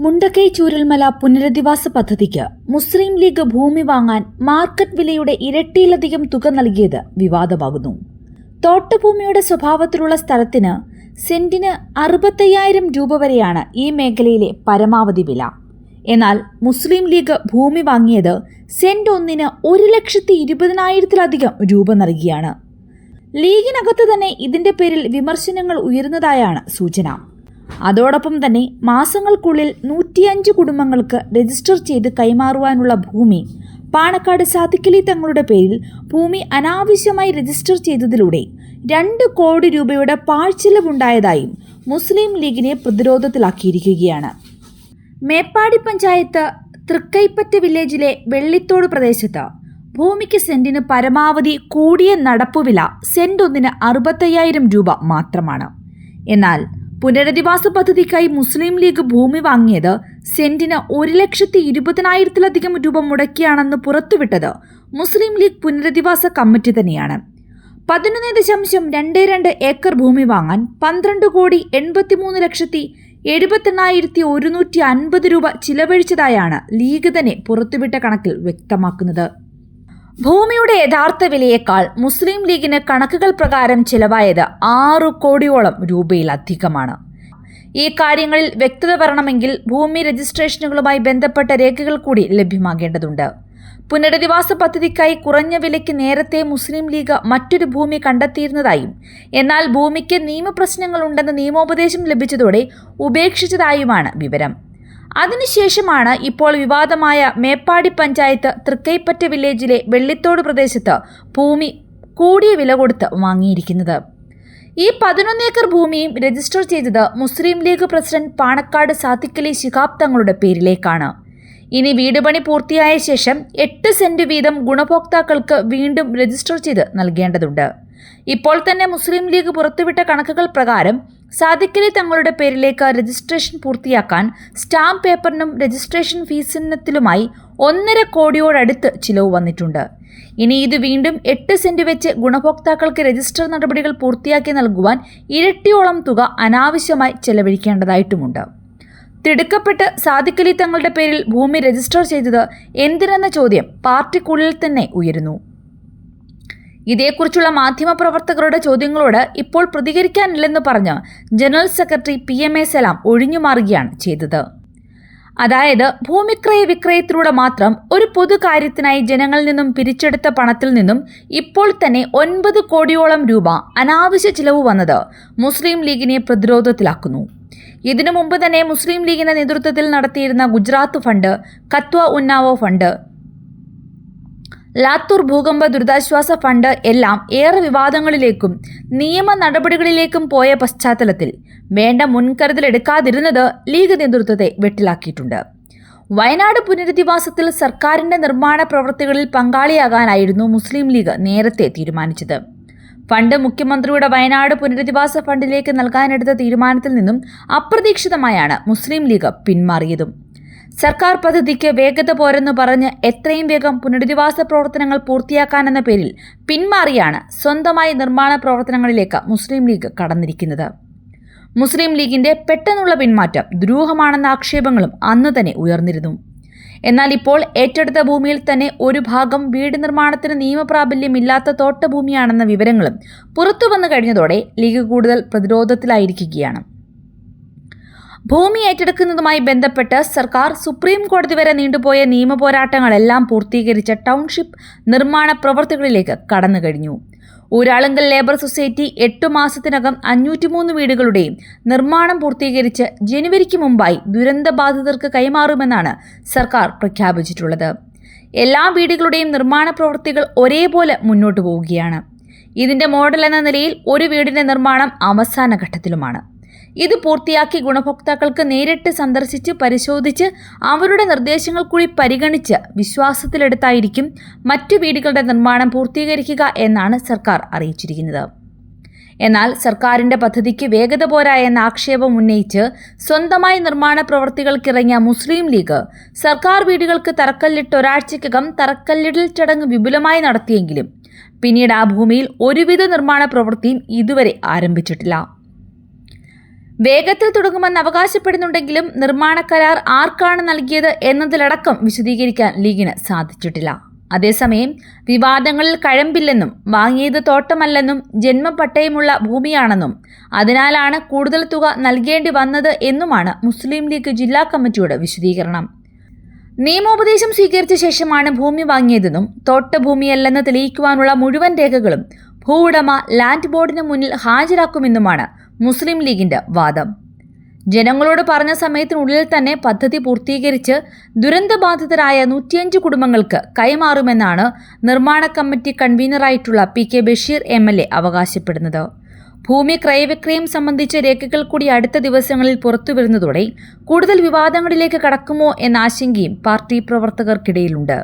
മുണ്ടക്കൈ ചൂരൽമല പുനരധിവാസ പദ്ധതിക്ക് മുസ്ലിം ലീഗ് ഭൂമി വാങ്ങാൻ മാർക്കറ്റ് വിലയുടെ ഇരട്ടിയിലധികം തുക നൽകിയത് വിവാദമാകുന്നു. തോട്ടഭൂമിയുടെ സ്വഭാവത്തിലുള്ള സ്ഥലത്തിന് സെന്റിന് 65,000 രൂപ വരെയാണ് ഈ മേഖലയിലെ പരമാവധി വില. എന്നാൽ മുസ്ലിം ലീഗ് ഭൂമി വാങ്ങിയത് സെന്റ് ഒന്നിന് 1,20,000-ലധികം രൂപ നൽകിയാണ്. ലീഗിനകത്ത് തന്നെ ഇതിന്റെ പേരിൽ വിമർശനങ്ങൾ ഉയർന്നതായാണ് സൂചന. അതോടൊപ്പം തന്നെ മാസങ്ങൾക്കുള്ളിൽ 105 കുടുംബങ്ങൾക്ക് രജിസ്റ്റർ ചെയ്ത് കൈമാറുവാനുള്ള ഭൂമി പാണക്കാട് സാദിഖലി തങ്ങളുടെ പേരിൽ ഭൂമി അനാവശ്യമായി രജിസ്റ്റർ ചെയ്തതിലൂടെ 2 കോടി രൂപയുടെ പാഴ്ചെലവുണ്ടായതായും മുസ്ലിം ലീഗിനെ പ്രതിരോധത്തിലാക്കിയിരിക്കുകയാണ്. മേപ്പാടി പഞ്ചായത്ത് തൃക്കൈപ്പറ്റ വില്ലേജിലെ വെള്ളിത്തോട് പ്രദേശത്ത് ഭൂമിക്ക് സെന്റിന് പരമാവധി കൂടിയ നടപ്പുവില സെന്റ് ഒന്നിന് 65,000 രൂപ മാത്രമാണ്. എന്നാൽ പുനരധിവാസ പദ്ധതിക്കായി മുസ്ലിം ലീഗ് ഭൂമി വാങ്ങിയത് സെന്റിന് 1,20,000-ലധികം രൂപ മുടക്കിയാണെന്ന് പുറത്തുവിട്ടത് മുസ്ലിം ലീഗ് പുനരധിവാസ കമ്മിറ്റി തന്നെയാണ്. 11.22 ഏക്കർ ഭൂമി വാങ്ങാൻ 12,83,78,150 രൂപ ചിലവഴിച്ചതായാണ് ലീഗ് തന്നെ പുറത്തുവിട്ട കണക്കിൽ വ്യക്തമാക്കുന്നത്. ഭൂമിയുടെ യഥാർത്ഥ വിലയേക്കാൾ മുസ്ലിം ലീഗിന് കണക്കുകൾ പ്രകാരം ചിലവായത് 6 കോടിയോളം രൂപയിലധികമാണ്. ഈ കാര്യങ്ങളിൽ വ്യക്തത വരണമെങ്കിൽ ഭൂമി രജിസ്ട്രേഷനുകളുമായി ബന്ധപ്പെട്ട രേഖകൾ കൂടി ലഭ്യമാകേണ്ടതുണ്ട്. പുനരധിവാസ പദ്ധതിക്കായി കുറഞ്ഞ വിലയ്ക്ക് നേരത്തെ മുസ്ലിം ലീഗ് മറ്റൊരു ഭൂമി കണ്ടെത്തിയിരുന്നതായും എന്നാൽ ഭൂമിക്ക് നിയമപ്രശ്നങ്ങളുണ്ടെന്ന് നിയമോപദേശം ലഭിച്ചതോടെ ഉപേക്ഷിച്ചതായുമാണ് വിവരം. അതിനുശേഷമാണ് ഇപ്പോൾ വിവാദമായ മേപ്പാടി പഞ്ചായത്ത് തൃക്കൈപ്പറ്റ വില്ലേജിലെ വെള്ളിത്തോട് പ്രദേശത്ത് ഭൂമി കൂടിയ വില കൊടുത്ത് വാങ്ങിയിരിക്കുന്നത്. ഈ 11 ഏക്കർ ഭൂമിയും രജിസ്റ്റർ ചെയ്തത് മുസ്ലിം ലീഗ് പ്രസിഡന്റ് പാണക്കാട് സാദിഖലി ശിഹാബ് തങ്ങളുടെ പേരിലേക്കാണ്. ഇനി വീടുപണി പൂർത്തിയായ ശേഷം 8 സെന്റ് വീതം ഗുണഭോക്താക്കൾക്ക് വീണ്ടും രജിസ്റ്റർ ചെയ്ത് നൽകേണ്ടതുണ്ട്. ഇപ്പോൾ തന്നെ മുസ്ലിം ലീഗ് പുറത്തുവിട്ട കണക്കുകൾ പ്രകാരം സാദിഖലി തങ്ങളുടെ പേരിലേക്ക് രജിസ്ട്രേഷൻ പൂർത്തിയാക്കാൻ സ്റ്റാമ്പ് പേപ്പറിനും രജിസ്ട്രേഷൻ ഫീസിനത്തിലുമായി 1.5 കോടിയോടടുത്ത് ചിലവ് വന്നിട്ടുണ്ട്. ഇനി ഇത് വീണ്ടും 8 സെന്റ് വെച്ച് ഗുണഭോക്താക്കൾക്ക് രജിസ്റ്റർ നടപടികൾ പൂർത്തിയാക്കി നൽകുവാൻ ഇരട്ടിയോളം തുക അനാവശ്യമായി ചെലവഴിക്കേണ്ടതായിട്ടുമുണ്ട്. തിടുക്കപ്പെട്ട് സാദിഖലി തങ്ങളുടെ പേരിൽ ഭൂമി രജിസ്റ്റർ ചെയ്തത് എന്തിനെന്ന ചോദ്യം പാർട്ടിക്കുള്ളിൽ തന്നെ ഉയരുന്നു. ഇതേക്കുറിച്ചുള്ള മാധ്യമപ്രവർത്തകരുടെ ചോദ്യങ്ങളോട് ഇപ്പോൾ പ്രതികരിക്കാനില്ലെന്ന് പറഞ്ഞ് ജനറൽ സെക്രട്ടറി PMA സലാം ഒഴിഞ്ഞുമാറുകയാണ് ചെയ്തത്. അതായത് ഭൂമിക്രയ വിക്രയത്തിലൂടെ മാത്രം ഒരു പൊതുകാര്യത്തിനായി ജനങ്ങളിൽ നിന്നും പിരിച്ചെടുത്ത പണത്തിൽ നിന്നും ഇപ്പോൾ തന്നെ 9 കോടിയോളം രൂപ അനാവശ്യ ചിലവ് വന്നത് മുസ്ലിം ലീഗിനെ പ്രതിരോധത്തിലാക്കുന്നു. ഇതിനു മുമ്പ് തന്നെ മുസ്ലിം ലീഗിന്റെ നേതൃത്വത്തിൽ നടത്തിയിരുന്ന ഗുജറാത്ത് ഫണ്ട്, കത്വ ഉന്നാവോ ഫണ്ട്, ലാത്തൂർ ഭൂകമ്പ ദുരിതാശ്വാസ ഫണ്ട് എല്ലാം ഏറെ വിവാദങ്ങളിലേക്കും നിയമ നടപടികളിലേക്കും പോയ പശ്ചാത്തലത്തിൽ വേണ്ട മുൻകരുതലെടുക്കാതിരുന്നത് ലീഗ് നേതൃത്വത്തെ വെട്ടിലാക്കിയിട്ടുണ്ട്. വയനാട് പുനരധിവാസത്തിൽ സർക്കാരിന്റെ നിർമ്മാണ പ്രവൃത്തികളിൽ പങ്കാളിയാകാനായിരുന്നു മുസ്ലിം ലീഗ് നേരത്തെ തീരുമാനിച്ചത്. ഫണ്ട് മുഖ്യമന്ത്രിയുടെ വയനാട് പുനരധിവാസ ഫണ്ടിലേക്ക് നൽകാനെടുത്ത തീരുമാനത്തിൽ നിന്നും അപ്രതീക്ഷിതമായാണ് മുസ്ലിം ലീഗ് പിന്മാറിയതും. സർക്കാർ പദ്ധതിക്ക് വേഗത പോരെന്ന് പറഞ്ഞ് എത്രയും വേഗം പുനരധിവാസ പ്രവർത്തനങ്ങൾ പൂർത്തിയാക്കാനെന്ന പേരിൽ പിന്മാറിയാണ് സ്വന്തമായി നിർമ്മാണ പ്രവർത്തനങ്ങളിലേക്ക് മുസ്ലിം ലീഗ് കടന്നിരിക്കുന്നത്. മുസ്ലിം ലീഗിന്റെ പെട്ടെന്നുള്ള പിന്മാറ്റം ദുരൂഹമാണെന്ന ആക്ഷേപങ്ങളും അന്ന് തന്നെ ഉയർന്നിരുന്നു. എന്നാൽ ഇപ്പോൾ ഏറ്റെടുത്ത ഭൂമിയിൽ തന്നെ ഒരു ഭാഗം വീട് നിർമ്മാണത്തിന് നിയമപ്രാബല്യമില്ലാത്ത തോട്ടഭൂമിയാണെന്ന വിവരങ്ങളും പുറത്തുവന്നു കഴിഞ്ഞതോടെ ലീഗ് കൂടുതൽ പ്രതിരോധത്തിലായിരിക്കുകയാണ്. ഭൂമി ഏറ്റെടുക്കുന്നതുമായി ബന്ധപ്പെട്ട് സർക്കാർ സുപ്രീം കോടതി വരെ നീണ്ടുപോയ നിയമ പോരാട്ടങ്ങളെല്ലാം പൂർത്തീകരിച്ച ടൗൺഷിപ്പ് നിർമ്മാണ പ്രവൃത്തികളിലേക്ക് കടന്നു കഴിഞ്ഞു. ഊരാളുങ്കൽ ലേബർ സൊസൈറ്റി 8 മാസത്തിനകം 503 വീടുകളുടെയും നിർമ്മാണം പൂർത്തീകരിച്ച് ജനുവരിക്ക് മുമ്പായി ദുരന്തബാധിതർക്ക് കൈമാറുമെന്നാണ് സർക്കാർ പ്രഖ്യാപിച്ചിട്ടുള്ളത്. എല്ലാ വീടുകളുടെയും നിർമ്മാണ പ്രവൃത്തികൾ ഒരേപോലെ മുന്നോട്ടു പോവുകയാണ്. ഇതിന്റെ മോഡൽ എന്ന നിലയിൽ ഒരു വീടിന്റെ നിർമ്മാണം അവസാന ഘട്ടത്തിലുമാണ്. ഇത് പൂർത്തിയാക്കി ഗുണഭോക്താക്കൾക്ക് നേരിട്ട് സന്ദർശിച്ച് പരിശോധിച്ച് അവരുടെ നിർദ്ദേശങ്ങൾ കൂടി പരിഗണിച്ച് വിശ്വാസത്തിലെടുത്തായിരിക്കും മറ്റു വീടുകളുടെ നിർമ്മാണം പൂർത്തീകരിക്കുക എന്നാണ് സർക്കാർ അറിയിച്ചിരിക്കുന്നത്. എന്നാൽ സർക്കാരിന്റെ പദ്ധതിക്ക് വേഗത പോരാ എന്ന ആക്ഷേപം ഉന്നയിച്ച് സ്വന്തമായി നിർമ്മാണ പ്രവർത്തികൾക്കിറങ്ങിയ മുസ്ലിം ലീഗ് സർക്കാർ വീടുകൾക്ക് തറക്കല്ലിട്ട് ഒരാഴ്ചയ്ക്കകം തറക്കല്ലിടൽ ചടങ്ങ് വിപുലമായി നടത്തിയെങ്കിലും പിന്നീട് ആ ഭൂമിയിൽ ഒരുവിധ നിർമ്മാണ പ്രവൃത്തിയും ഇതുവരെ ആരംഭിച്ചിട്ടില്ല. വേഗത്തിൽ തുടങ്ങുമെന്ന് അവകാശപ്പെടുന്നുണ്ടെങ്കിലും നിർമ്മാണ കരാർ ആർക്കാണ് നൽകിയത് എന്നതിലടക്കം വിശദീകരിക്കാൻ ലീഗിന് സാധിച്ചിട്ടില്ല. അതേസമയം വിവാദങ്ങളിൽ കഴമ്പില്ലെന്നും വാങ്ങിയത് തോട്ടമല്ലെന്നും ജന്മപട്ടയമുള്ള ഭൂമിയാണെന്നും അതിനാലാണ് കൂടുതൽ തുക നൽകേണ്ടി വന്നത് എന്നുമാണ് മുസ്ലിം ലീഗ് ജില്ലാ കമ്മിറ്റിയുടെ വിശദീകരണം. നിയമോപദേശം സ്വീകരിച്ച ശേഷമാണ് ഭൂമി വാങ്ങിയതെന്നും തോട്ടഭൂമിയല്ലെന്ന് തെളിയിക്കുവാനുള്ള മുഴുവൻ രേഖകളും ഭൂവുടമ ലാൻഡ് ബോർഡിന് മുന്നിൽ ഹാജരാക്കുമെന്നുമാണ് മുസ്ലിം ലീഗിന്റെ വാദം. ജനങ്ങളോട് പറഞ്ഞ സമയത്തിനുള്ളിൽ തന്നെ പദ്ധതി പൂർത്തീകരിച്ച് ദുരന്തബാധിതരായ 105 കുടുംബങ്ങൾക്ക് കൈമാറുമെന്നാണ് നിർമ്മാണ കമ്മിറ്റി കൺവീനറായിട്ടുള്ള PK ബഷീർ MLA അവകാശപ്പെടുന്നത്. ഭൂമി ക്രയവിക്രയം സംബന്ധിച്ച രേഖകൾ കൂടി അടുത്ത ദിവസങ്ങളിൽ പുറത്തുവരുന്നതോടെ കൂടുതൽ വിവാദങ്ങളിലേക്ക് കടക്കുമോ എന്ന ആശങ്കയും പാർട്ടി പ്രവർത്തകർക്കിടയിലുണ്ട്.